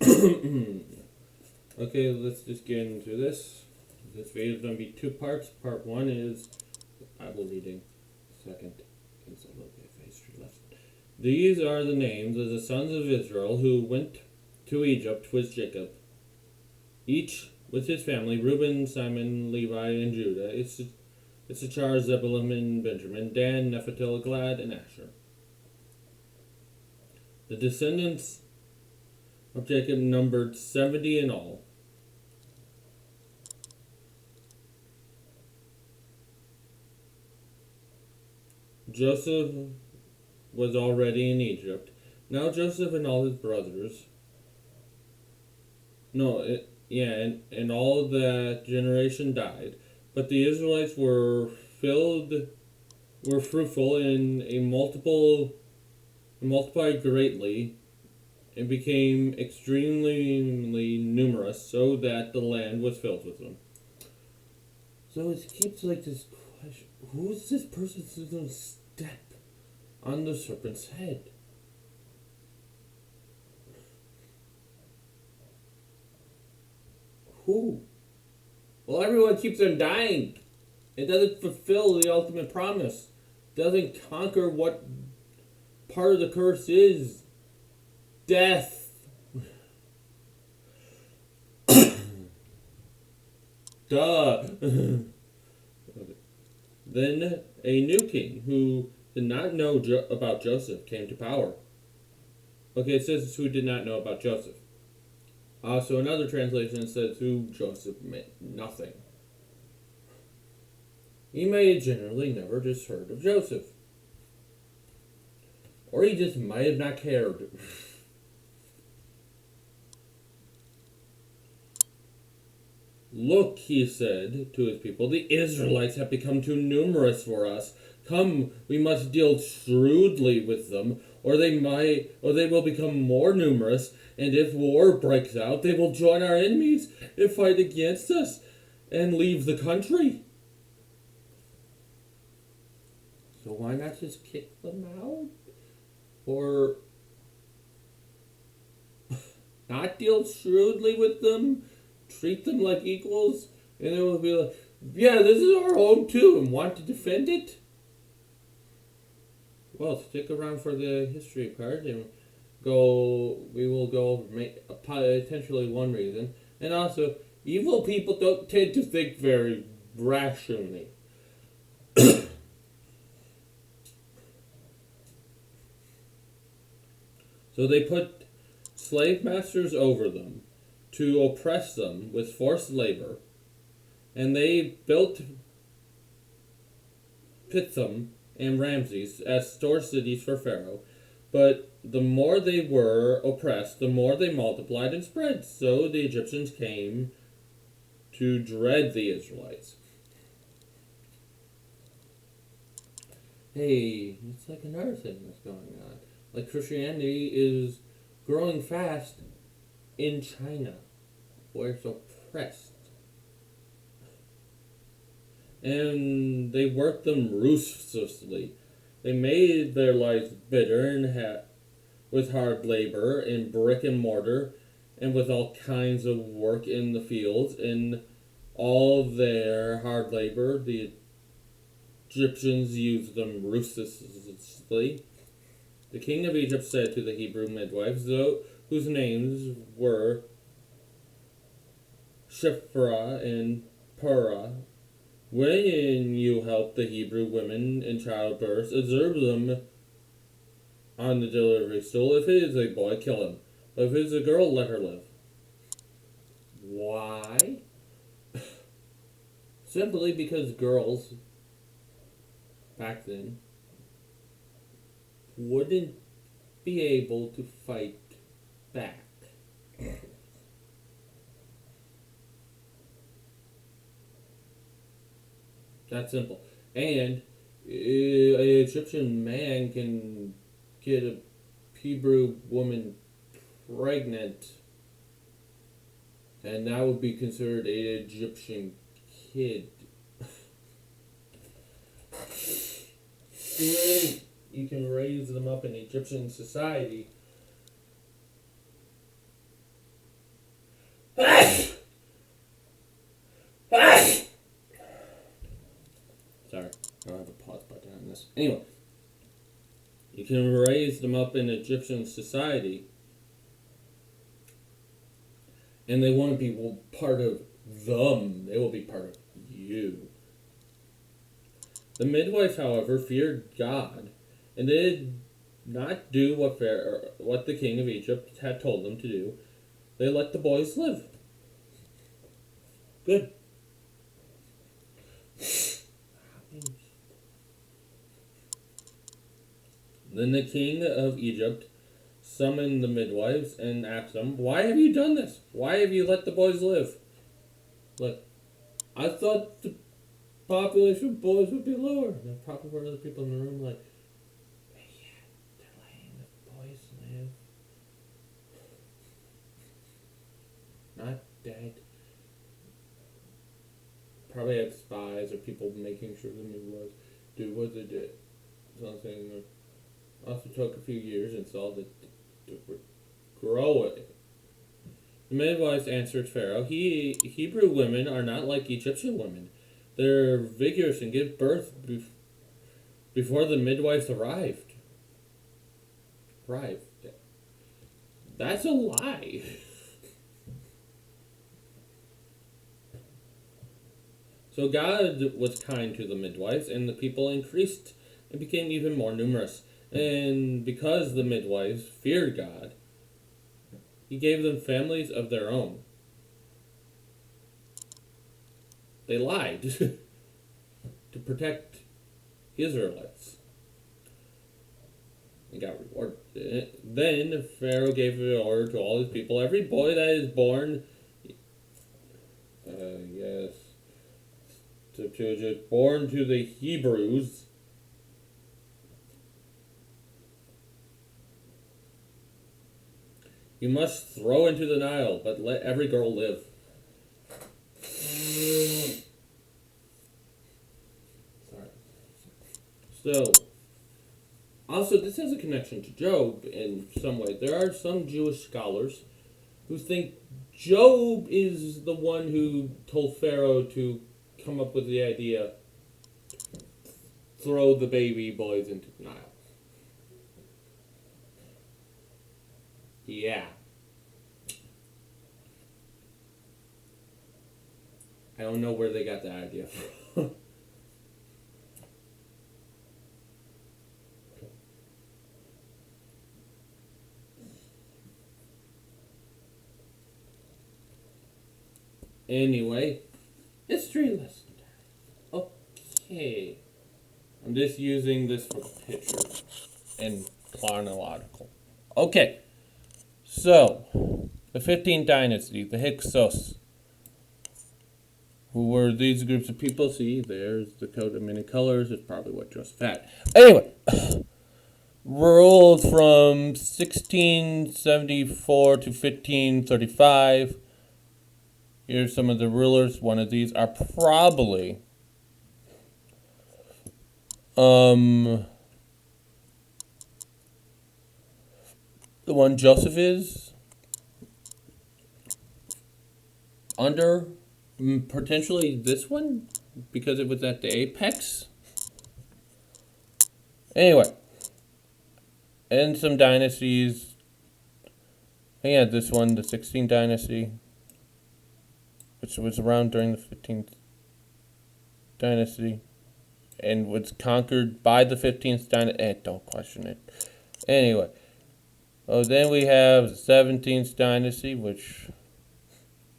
Okay, let's just get into this. This video is going to be two parts. Part one is Bible reading. Second is a little bit of history lesson. These are the names of the sons of Israel who went to Egypt with Jacob, each with his family: Reuben, Simon, Levi, and Judah. Issachar, Zebulun, and Benjamin, Dan, Naphtali, Gad, and Asher. The descendants of Jacob numbered 70 in all. Joseph was already in Egypt. Now Joseph and all his brothers, and all that generation died. But the Israelites were fruitful in multiplied greatly, and became extremely numerous, so that the land was filled with them. So it keeps like this question: who is this person who's going to step on the serpent's head? Who? Well, everyone keeps on dying. It doesn't fulfill the ultimate promise. It doesn't conquer what part of the curse is. Death. Duh. Then a new king who did not know about Joseph came to power. Okay, it says who did not know about Joseph. So another translation says who Joseph meant nothing. He may have generally never just heard of Joseph. Or he just might have not cared. Look, he said to his people, the Israelites have become too numerous for us. Come, we must deal shrewdly with them, or they will become more numerous, and if war breaks out, they will join our enemies and fight against us and leave the country. So why not just kick them out? Or not deal shrewdly with them? Treat them like equals? And they will be like, yeah, this is our home too, and want to defend it? Well, stick around for the history part, and we will go over potentially one reason. And also, evil people don't tend to think very rationally. So they put slave masters over them to oppress them with forced labor, and they built Pithom and Ramses as store cities for Pharaoh. But the more they were oppressed, the more they multiplied and spread. So the Egyptians came to dread the Israelites. Hey, it's like another thing that's going on. Like Christianity is growing fast in China, where it's oppressed. And they worked them ruthlessly. They made their lives bitter and with hard labor in brick and mortar, and with all kinds of work in the fields. And all their hard labor, the Egyptians used them ruthlessly. The king of Egypt said to the Hebrew midwives, whose names were Shiphrah and Puah, when you help the Hebrew women in childbirth, observe them on the delivery stool. If it is a boy, kill him. But if it is a girl, let her live. Why? Simply because girls back then wouldn't be able to fight back. That's simple. And an Egyptian man can get a Hebrew woman pregnant, and that would be considered an Egyptian kid. You can raise them up in Egyptian society. this. Anyway, you can raise them up in Egyptian society, and they won't be part of them. They will be part of you. The midwives, however, feared God, and they did not do what the king of Egypt had told them to do. They let the boys live. Good. Then the king of Egypt summoned the midwives and asked them, "Why have you done this? Why have you let the boys live?" Look, I thought the population of boys would be lower. There probably were other people in the room like, yeah, they're letting the boys live. Not dead. Probably had spies or people making sure the midwives do what they did. Something that also took a few years and saw that they were growing. The midwives answered Pharaoh, Hebrew women are not like Egyptian women. They're vigorous and give birth before the midwives arrived. That's a lie. So God was kind to the midwives, and the people increased and became even more numerous. And because the midwives feared God, He gave them families of their own. They lied to protect Israelites and got rewarded. Then Pharaoh gave an order to all his people: every boy that is born, born to the Hebrews, you must throw into the Nile, but let every girl live. Sorry. So, also, this has a connection to Job in some way. There are some Jewish scholars who think Job is the one who told Pharaoh to come up with the idea, throw the baby boys into the Nile. Yeah. I don't know where they got that idea from. Anyway, history lesson. Okay. I'm just using this for picture and chronological. Okay. So, the 15th dynasty, the Hyksos. Who were these groups of people? See, there's the coat of many colors. It's probably what Joseph had. Anyway, ruled from 1674 to 1535. Here's some of the rulers. One of these are probably the one Joseph is under, potentially this one, because it was at the apex. Anyway, and some dynasties. I had this one, the 16th dynasty, which was around during the 15th dynasty, and was conquered by the 15th dynasty. Don't question it. Anyway, then we have the 17th dynasty,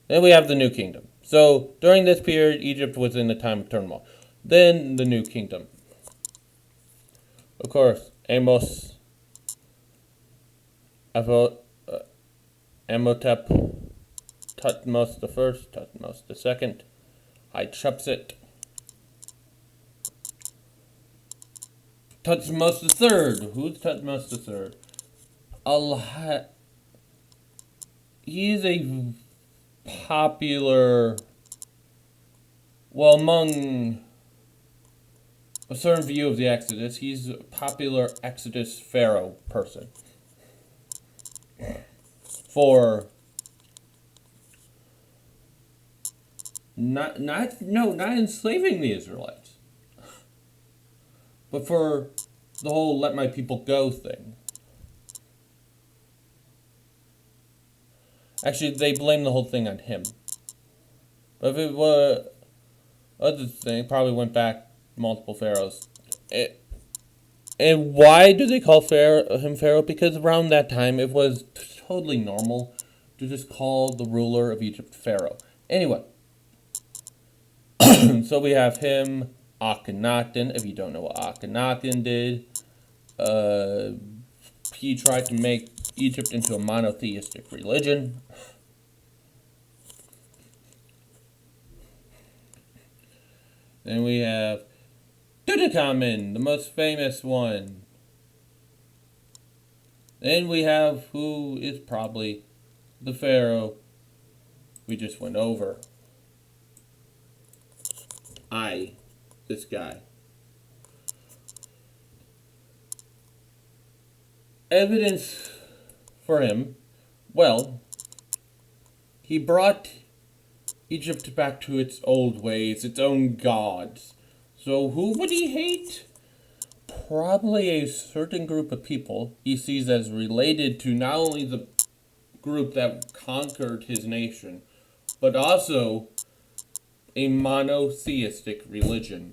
then we have the New Kingdom. So, during this period, Egypt was in a time of turmoil. Then, the New Kingdom. Of course, Amenhotep, Thutmose the First, Thutmose the Second, Hatshepsut, Thutmose the Third. Who's Thutmose the Third? He's a popular, among a certain view of the Exodus, he's a popular Exodus pharaoh person. For not enslaving the Israelites, but for the whole "let my people go" thing. Actually, they blame the whole thing on him. But if it was other thing, it probably went back multiple pharaohs. And why do they call him Pharaoh? Because around that time, it was totally normal to just call the ruler of Egypt Pharaoh. Anyway, so we have him, Akhenaten. If you don't know what Akhenaten did, he tried to make Egypt into a monotheistic religion. Then we have Tutankhamun, the most famous one. Then we have who is probably the pharaoh we just went over. This guy. Evidence for him, well, he brought Egypt back to its old ways, its own gods. So who would he hate? Probably a certain group of people he sees as related to not only the group that conquered his nation, but also a monotheistic religion.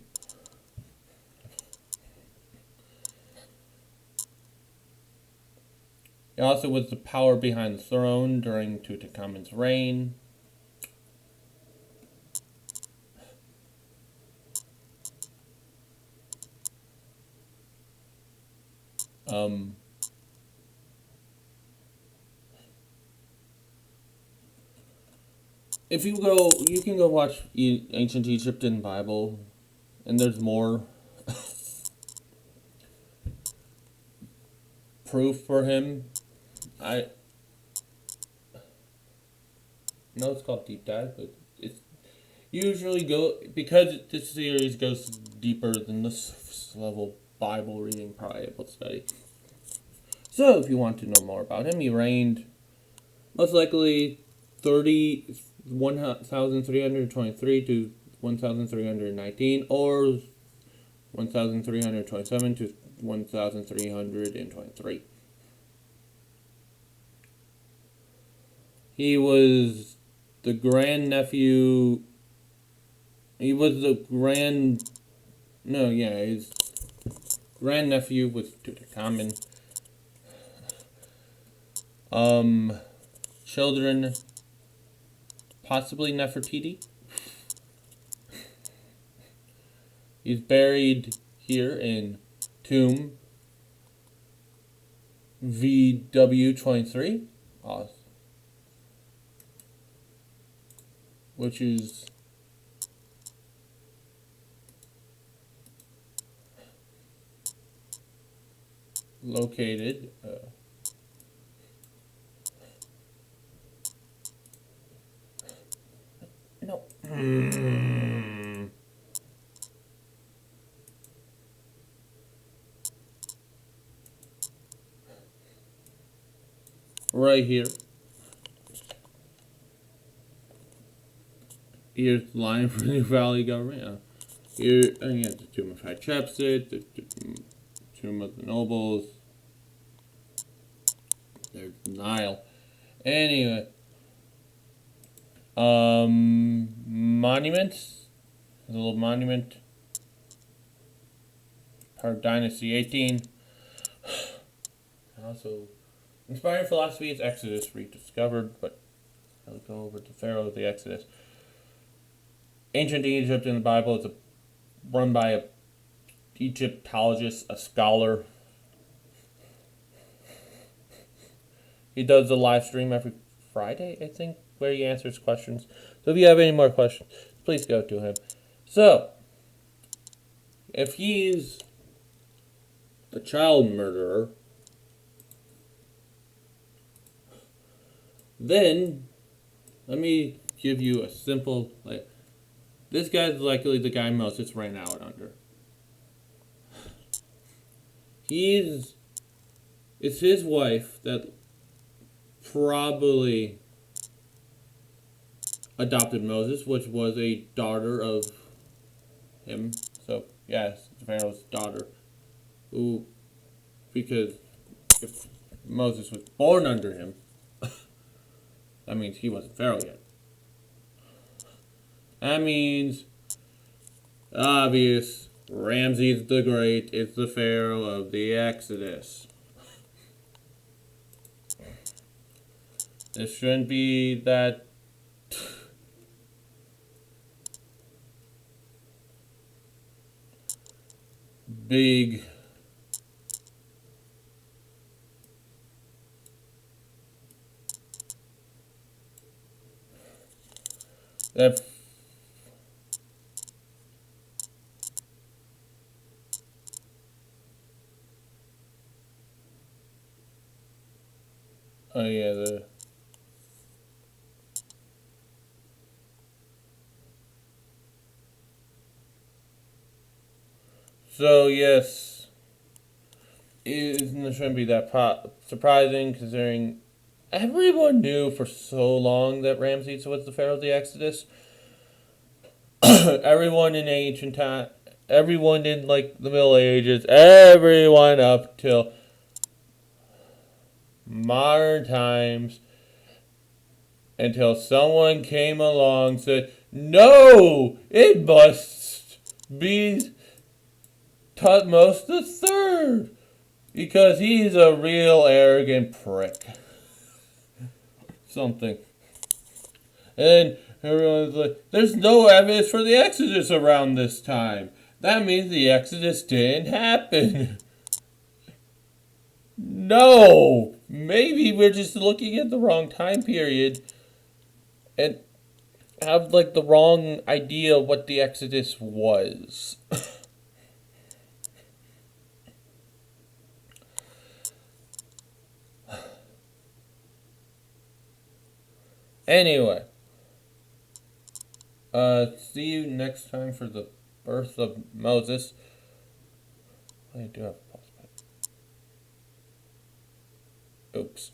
He also was the power behind the throne during Tutankhamun's reign. If you go, you can go watch Ancient Egypt in Bible, and there's more proof for him. I know it's called Deep Dive, but it's usually because this series goes deeper than this level Bible reading, probably able to study. So, if you want to know more about him, he reigned most likely 1,323 to 1,319, or 1,327 to 1,323. He was the grandnephew. His grandnephew was Tutankhamun. Children, possibly Nefertiti. He's buried here in tomb VW23, which is located right here. Here's the line for the New Valley government. Here, and you have the tomb of Hatshepsut, the tomb of the nobles. There's the Nile. Anyway, monuments. There's a little monument. Part of Dynasty 18. Also, inspiring philosophy is Exodus rediscovered, but I'll go over to Pharaoh of the Exodus. Ancient Egypt in the Bible is run by a Egyptologist, a scholar. He does a live stream every Friday, I think, where he answers questions. So if you have any more questions, please go to him. So, if he's the child murderer, then let me give you a simple, this guy's likely the guy Moses ran out under. It's his wife that probably adopted Moses, which was a daughter of him. So, yes, Pharaoh's daughter. Ooh, because if Moses was born under him, that means he wasn't Pharaoh yet. That means, obvious, Ramses the Great is the Pharaoh of the Exodus. This shouldn't be that big. That oh yeah, so yes, it shouldn't be that surprising considering everyone knew for so long that Ramses was the Pharaoh of the Exodus. Everyone in ancient time, everyone in like the Middle Ages, everyone up till modern times, until someone came along and said, "No, it must be Tutmosis the Third, because he's a real arrogant prick." Something. And everyone's like, "There's no evidence for the Exodus around this time. That means the Exodus didn't happen." No! Maybe we're just looking at the wrong time period and have like the wrong idea of what the Exodus was. Anyway, see you next time for the birth of Moses. I do have a pause button. Oops.